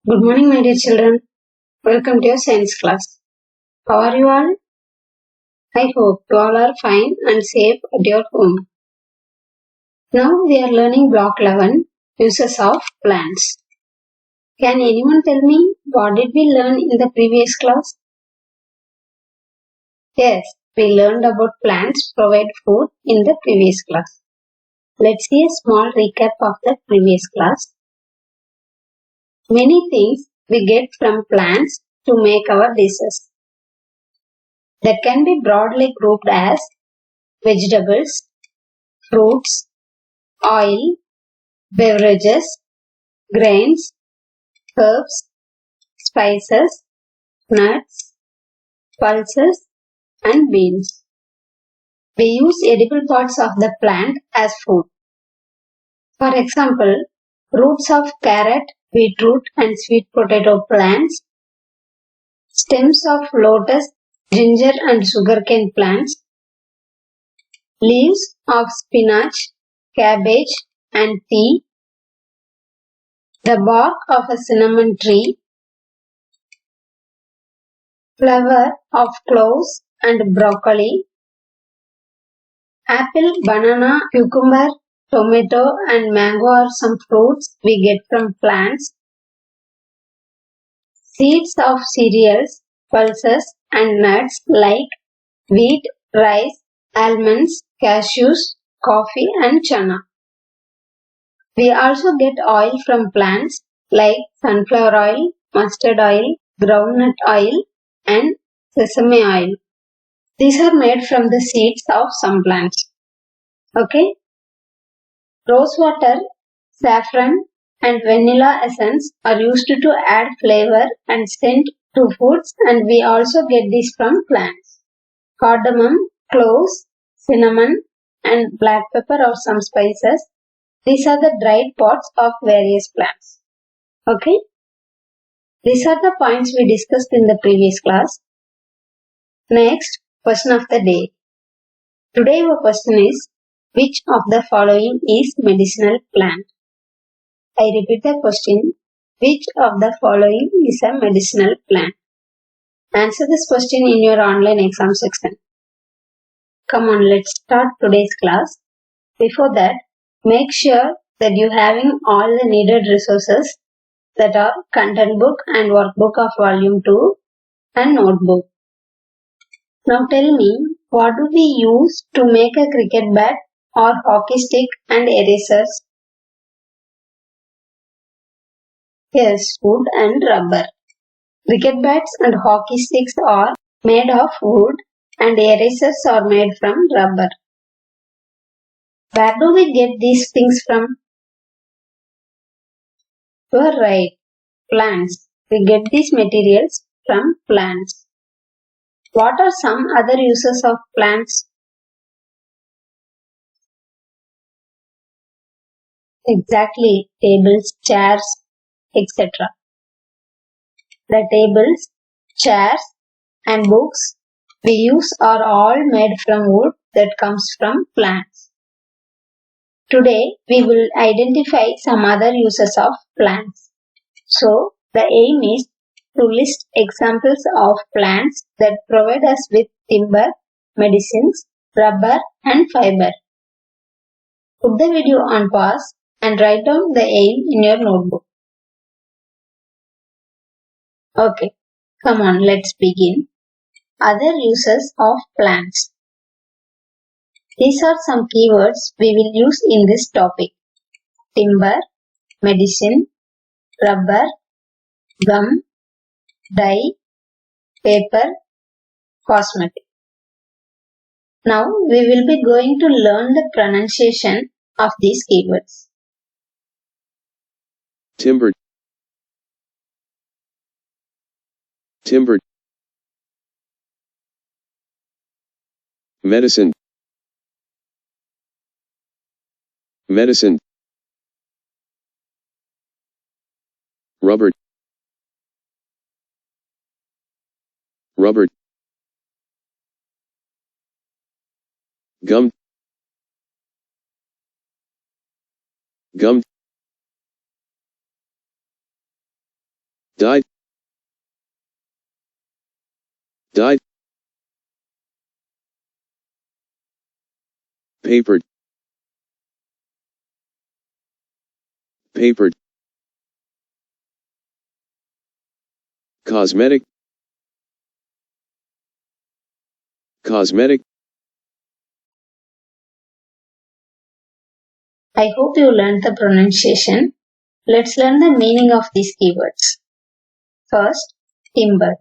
Good morning, my dear children. Welcome to your science class. How are you all? I hope you all are fine and safe at your home. Now we are learning block 11, uses of plants. Can anyone tell me what did we learn in the previous class? Yes, we learned about plants provide food in the previous class. Let's see a small recap of the previous class. Many things we get from plants to make our dishes. That can be broadly grouped as vegetables, fruits, oil, beverages, grains, herbs, spices, nuts, pulses, and beans. We use edible parts of the plant as food. For example, roots of carrot, beetroot, and sweet potato plants, stems of lotus, ginger, and sugarcane plants, leaves of spinach, cabbage, and tea, the bark of a cinnamon tree, flower of cloves and broccoli, apple, banana, cucumber, tomato, and mango are some fruits we get from plants, seeds of cereals, pulses, and nuts like wheat, rice, almonds, cashews, coffee, and chana. We also get oil from plants like sunflower oil, mustard oil, groundnut oil, and sesame oil. These are made from the seeds of some plants. Okay? Rose water, saffron, and vanilla essence are used to add flavor and scent to foods, and we also get this from plants. Cardamom, cloves, cinnamon, and black pepper are some spices. These are the dried parts of various plants. Okay? These are the points we discussed in the previous class. Next, question of the day. Today our question is, which of the following is medicinal plant? I repeat the question, which of the following is a medicinal plant? Answer this question in your online exam section. Come on, let's start today's class. Before that, make sure that you having all the needed resources that are content book and workbook of volume 2 and notebook. Now tell me, what do we use to make a cricket bat or hockey stick and erasers? Yes, wood and rubber. Cricket bats and hockey sticks are made of wood and erasers are made from rubber. Where do we get these things from? You are right. Plants. We get these materials from plants. What are some other uses of plants? Exactly, tables, chairs, etc. The tables, chairs, and books we use are all made from wood that comes from plants. Today, we will identify some other uses of plants. So, the aim is to list examples of plants that provide us with timber, medicines, rubber, and fiber. Put the video on pause and write down the aim in your notebook. Okay, come on, let's begin. Other uses of plants. These are some keywords we will use in this topic. Timber, medicine, rubber, gum, dye, paper, cosmetic. Now we will be going to learn the pronunciation of these keywords. Timber, timber, medicine, medicine, rubber, rubber, gum, gum, Dyed. Dyed. Papered. Papered. Cosmetic. Cosmetic. I hope you learned the pronunciation. Let's learn the meaning of these keywords. First, timber.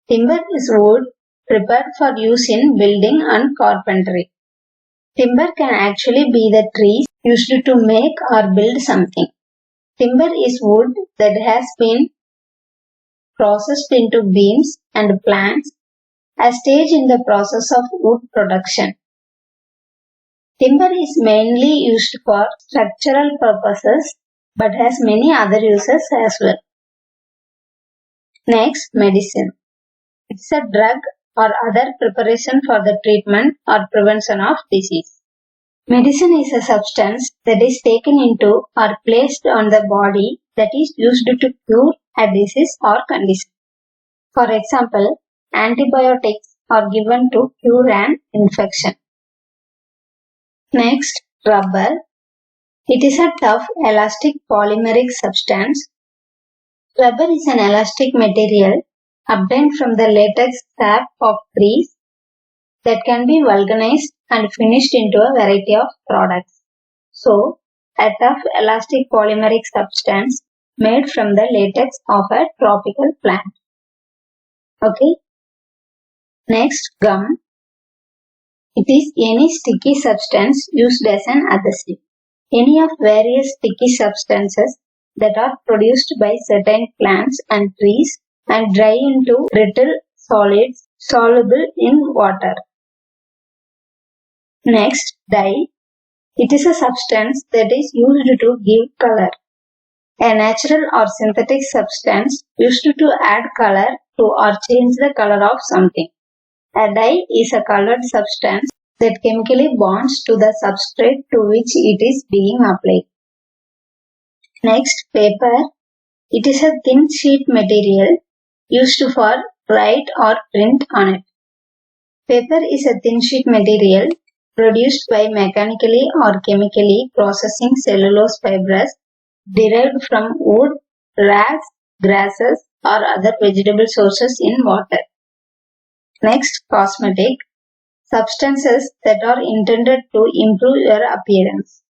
Timber is wood prepared for use in building and carpentry. Timber can actually be the trees used to make or build something. Timber is wood that has been processed into beams and planks, a stage in the process of wood production. Timber is mainly used for structural purposes but has many other uses as well. Next, medicine. It's a drug or other preparation for the treatment or prevention of disease. Medicine is a substance that is taken into or placed on the body that is used to cure a disease or condition. For example, antibiotics are given to cure an infection. Next, rubber. It is a tough elastic polymeric substance. Rubber is an elastic material obtained from the latex sap of trees that can be vulcanized and finished into a variety of products. So, a tough elastic polymeric substance made from the latex of a tropical plant. Okay. Next, gum. It is any sticky substance used as an adhesive. Any of various sticky substances that are produced by certain plants and trees and dry into brittle solids soluble in water. Next, dye. It is a substance that is used to give color. A natural or synthetic substance used to add color to or change the color of something. A dye is a colored substance that chemically bonds to the substrate to which it is being applied. Next, paper. It is a thin sheet material used for write or print on it. Paper is a thin sheet material produced by mechanically or chemically processing cellulose fibers derived from wood, grass, grasses or other vegetable sources in water. Next, cosmetic. Substances that are intended to improve your appearance.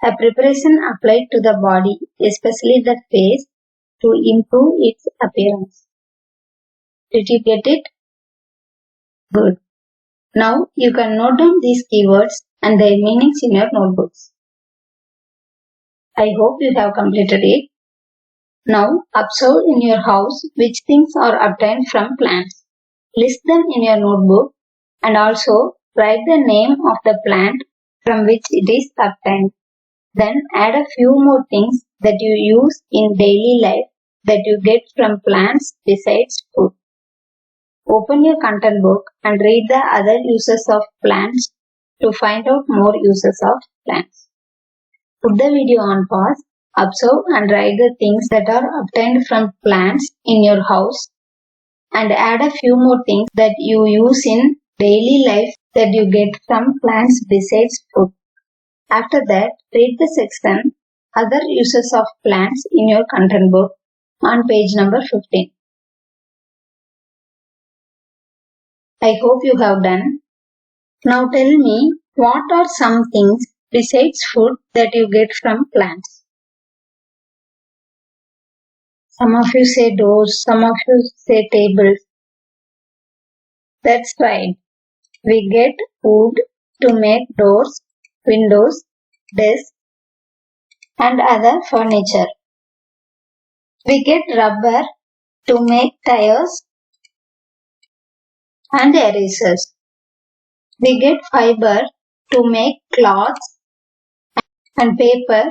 A preparation applied to the body, especially the face, to improve its appearance. Did you get it? Good. Now you can note down these keywords and their meanings in your notebooks. I hope you have completed it. Now observe in your house which things are obtained from plants. List them in your notebook and also write the name of the plant from which it is obtained. Then add a few more things that you use in daily life that you get from plants besides food. Open your content book and read the other uses of plants to find out more uses of plants. Put the video on pause, observe and write the things that are obtained from plants in your house and add a few more things that you use in daily life that you get from plants besides food. After that, read the section Other Uses of Plants in your content book on page number 15. I hope you have done. Now tell me, what are some things besides food that you get from plants? Some of you say doors, some of you say tables. That's right. We get wood to make doors, windows, desks, and other furniture. We get rubber to make tires and erasers. We get fiber to make cloths and paper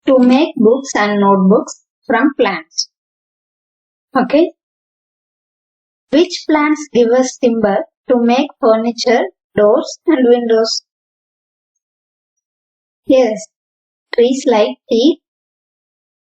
to make books and notebooks from plants. Okay? Which plants give us timber to make furniture, doors and windows? Yes, trees like teak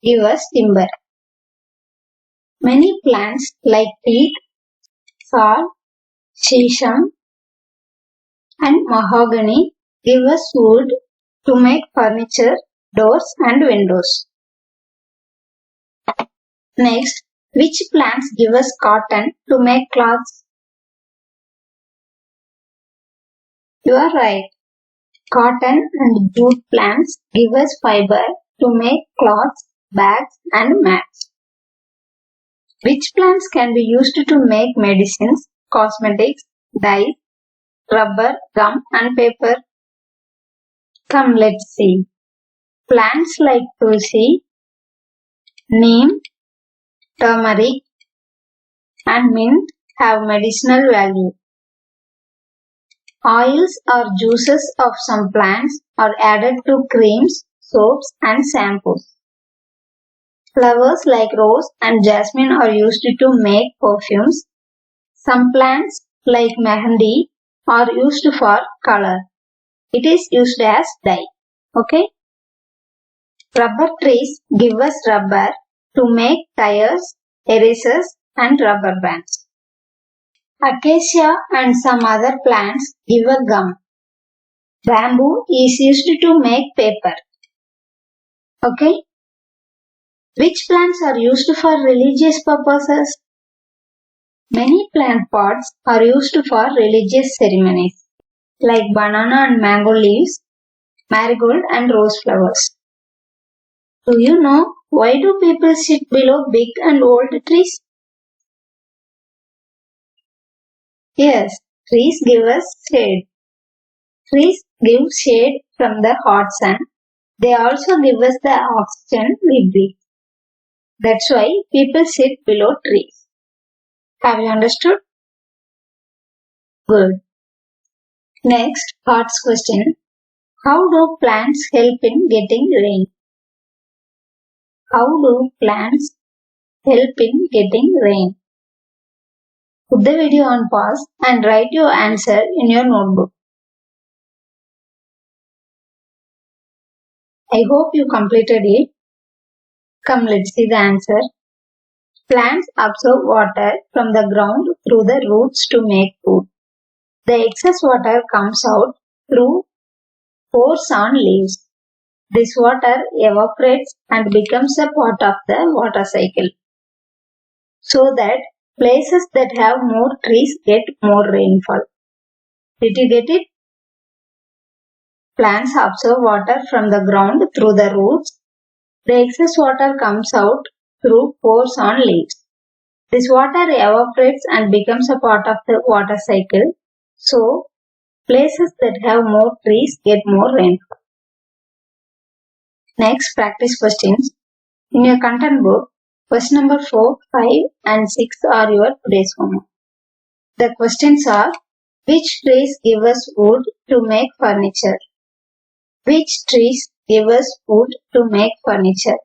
give us timber. Many plants like teak, sal, shisham, and mahogany give us wood to make furniture, doors, and windows. Next, which plants give us cotton to make cloths? You are right. Cotton and jute plants give us fiber to make cloths, bags, and mats. Which plants can be used to make medicines, cosmetics, dyes, rubber, gum, and paper? Come, let's see. Plants like tulsi, neem, turmeric, and mint have medicinal value. Oils or juices of some plants are added to creams, soaps, and shampoos. Flowers like rose and jasmine are used to make perfumes. Some plants like mehendi are used for color. It is used as dye. Okay? Rubber trees give us rubber to make tires, erasers, and rubber bands. Acacia and some other plants give a gum. Bamboo is used to make paper. Okay? Which plants are used for religious purposes? Many plant pots are used for religious ceremonies, like banana and mango leaves, marigold and rose flowers. Do you know why do people sit below big and old trees? Yes, trees give us shade. Trees give shade from the hot sun. They also give us the oxygen we breathe. That's why people sit below trees. Have you understood? Good. Next, thoughts question. How do plants help in getting rain? How do plants help in getting rain? Put the video on pause and write your answer in your notebook. I hope you completed it. Come, let's see the answer. Plants absorb water from the ground through the roots to make food. The excess water comes out through pores on leaves. This water evaporates and becomes a part of the water cycle, so that places that have more trees get more rainfall. Did you get it? Plants absorb water from the ground through the roots. The excess water comes out through pores on leaves. This water evaporates and becomes a part of the water cycle, so places that have more trees get more rainfall. Next, practice questions. In your content book, question number 4, 5 and 6 are your today's homework. The questions are: which trees give us wood to make furniture? Which trees give us wood to make furniture?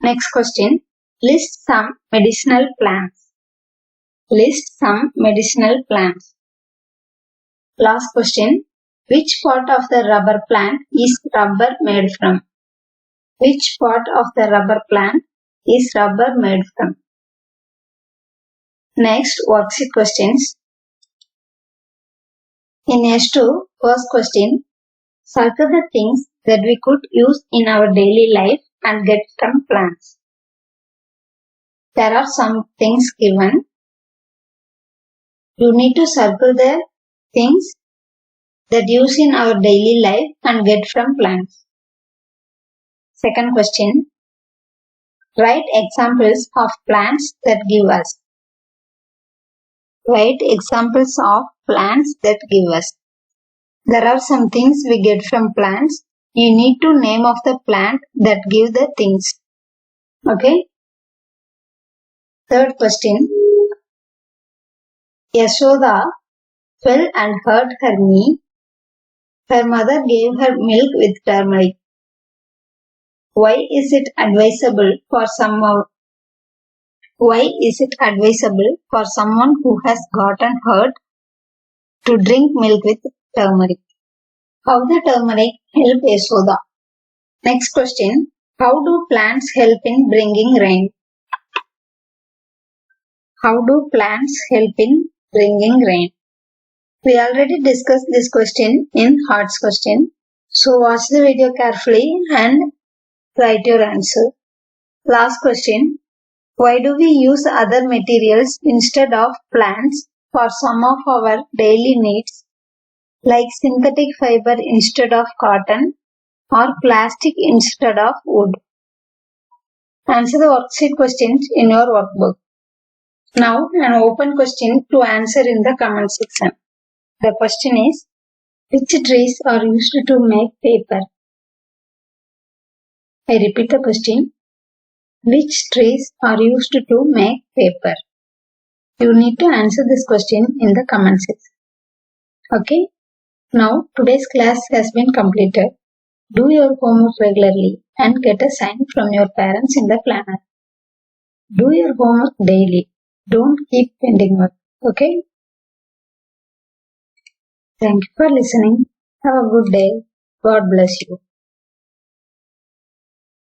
Next question. List some medicinal plants. List some medicinal plants. Last question. Which part of the rubber plant is rubber made from? Which part of the rubber plant is rubber made from? Next, worksheet questions. In S2, first question, circle the things that we could use in our daily life and get from plants. There are some things given. You need to circle the things that use in our daily life and get from plants. Second question, write examples of plants that give us. Write examples of plants that give us. There are some things we get from plants. You need to name of the plant that give the things. Okay? Third question. Yashoda fell and hurt her knee. Her mother gave her milk with turmeric. Why is it advisable for someone who has gotten hurt to drink milk with turmeric? How the turmeric help Yashoda? Next question. How do plants help in bringing rain? How do plants help in bringing rain? We already discussed this question in Hearts question. So watch the video carefully and write your answer. Last question. Why do we use other materials instead of plants for some of our daily needs, like synthetic fiber instead of cotton or plastic instead of wood? Answer the worksheet questions in your workbook. Now an open question to answer in the comment section. The question is, which trees are used to make paper? I repeat the question. Which trees are used to make paper? You need to answer this question in the comment section. Okay. Now today's class has been completed. Do your homework regularly and get a sign from your parents in the planner. Do your homework daily. Don't keep pending work. Okay. Thank you for listening. Have a good day. God bless you.